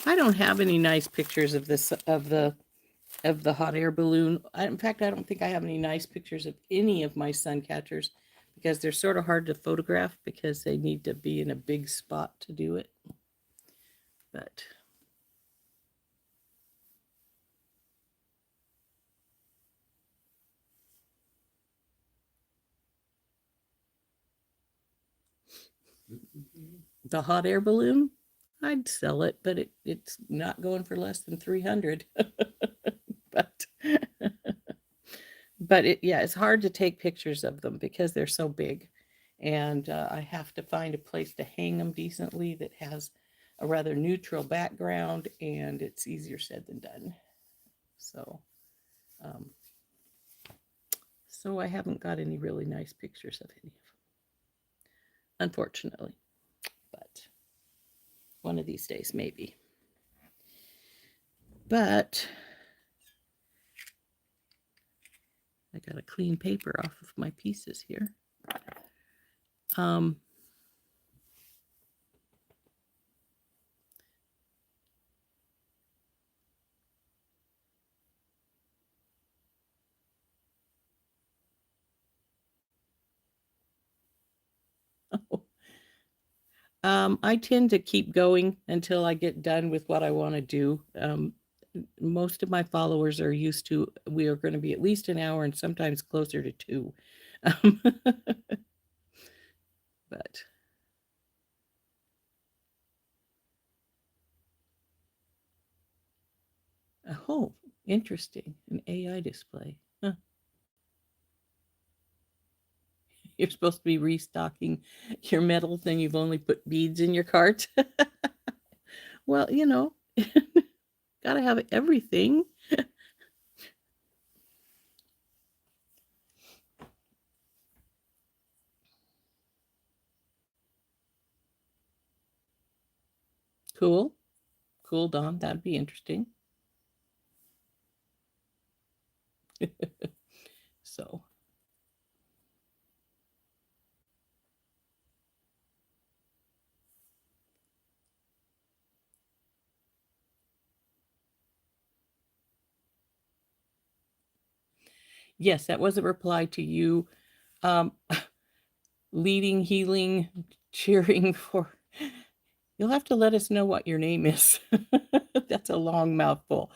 I don't have any nice pictures of this of the hot air balloon. In fact, I don't think I have any nice pictures of any of my sun catchers because they're sort of hard to photograph because they need to be in a big spot to do it. But the hot air balloon, I'd sell it, but it's not going for less than 300. But it's hard to take pictures of them because they're so big, and I have to find a place to hang them decently that has a rather neutral background, and it's easier said than done. So so I haven't got any really nice pictures of any of them, unfortunately, but one of these days maybe. But I got to clean paper off of my pieces here. I tend to keep going until I get done with what I want to do. Most of my followers are used to, we are going to be at least an hour and sometimes closer to 2. But oh, interesting. An AI display. Huh. You're supposed to be restocking your metals and you've only put beads in your cart. Well, gotta have everything. Cool. Cool, Don. That'd be interesting. So yes, that was a reply to you. Leading, healing, cheering for. You'll have to let us know what your name is. That's a long mouthful.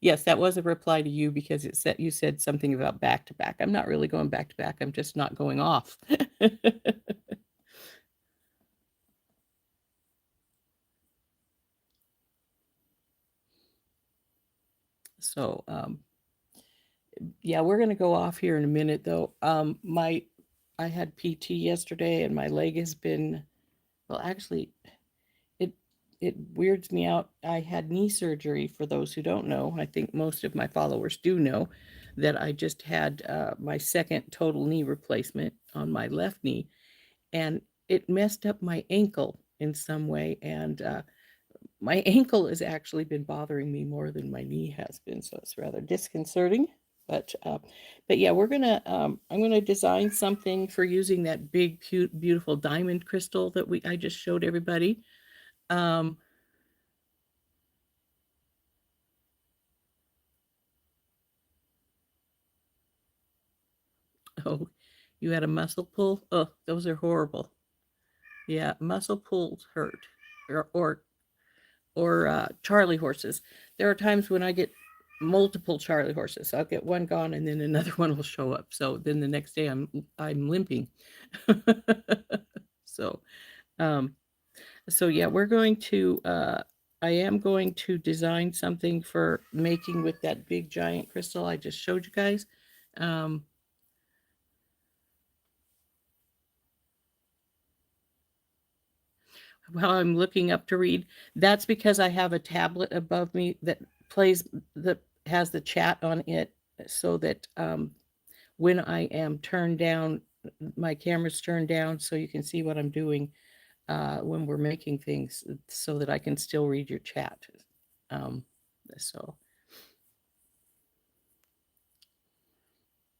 Yes, that was a reply to you because you said something about back to back. I'm not really going back to back. I'm just not going off. So, yeah, we're going to go off here in a minute though. I had PT yesterday and my leg has been, well, actually it weirds me out. I had knee surgery. For those who don't know, I think most of my followers do know that I just had my second total knee replacement on my left knee, and it messed up my ankle in some way. And my ankle has actually been bothering me more than my knee has been, so it's rather disconcerting. But yeah, I'm gonna design something for using that big, cute, beautiful diamond crystal that I just showed everybody. Um, oh, you had a muscle pull? Oh, those are horrible. Yeah, muscle pulls hurt, or or Charlie horses. There are times when I get multiple Charlie horses. I'll get one gone, and then another one will show up. So then the next day, I'm limping. so um, so yeah, we're going to. I am going to design something for making with that big giant crystal I just showed you guys. Um, while I'm looking up to read, that's because I have a tablet above me that has the chat on it, so that when I am turned down, my camera's turned down, so you can see what I'm doing when we're making things, so that I can still read your chat. Um, so,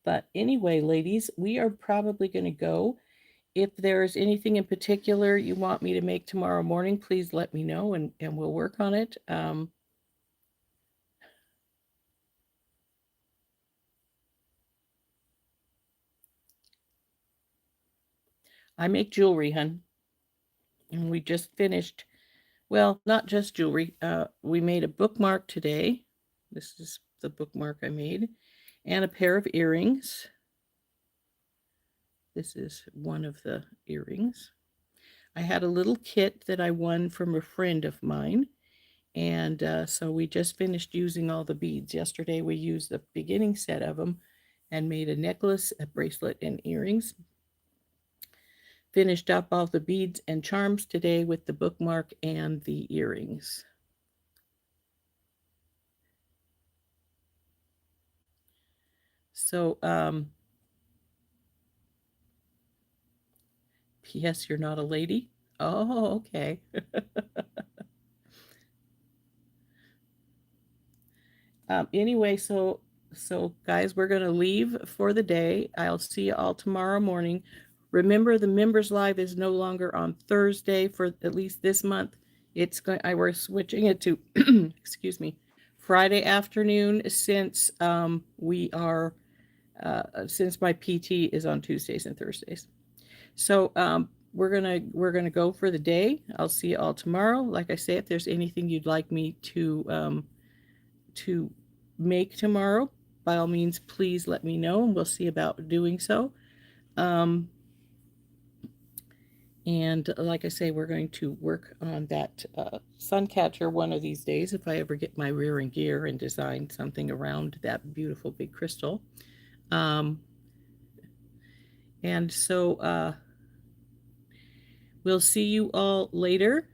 but anyway, ladies, we are probably going to go. If there's anything in particular you want me to make tomorrow morning, please let me know, and we'll work on it. I make jewelry, hun, and we just finished. Well, not just jewelry. We made a bookmark today. This is the bookmark I made, and a pair of earrings. This is one of the earrings. I had a little kit that I won from a friend of mine, and so we just finished using all the beads. Yesterday, we used the beginning set of them and made a necklace, a bracelet, and earrings. Finished up all the beads and charms today with the bookmark and the earrings. So, P.S. You're not a lady? Oh, okay. Anyway, so guys, we're gonna leave for the day. I'll see you all tomorrow morning. Remember, the members live is no longer on Thursday for at least this month. It's going. We're switching it to, excuse me, Friday afternoon, since we are since my PT is on Tuesdays and Thursdays. So we're gonna go for the day. I'll see you all tomorrow. Like I say, if there's anything you'd like me to make tomorrow, by all means, please let me know, and we'll see about doing so. Um, and like I say, we're going to work on that sun catcher one of these days, if I ever get my rear in gear and design something around that beautiful big crystal. Um, and so we'll see you all later.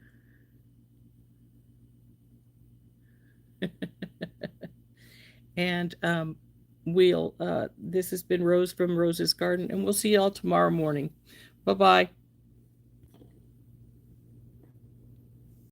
And this has been Rose from Rose's Garden, and we'll see you all tomorrow morning. Bye bye.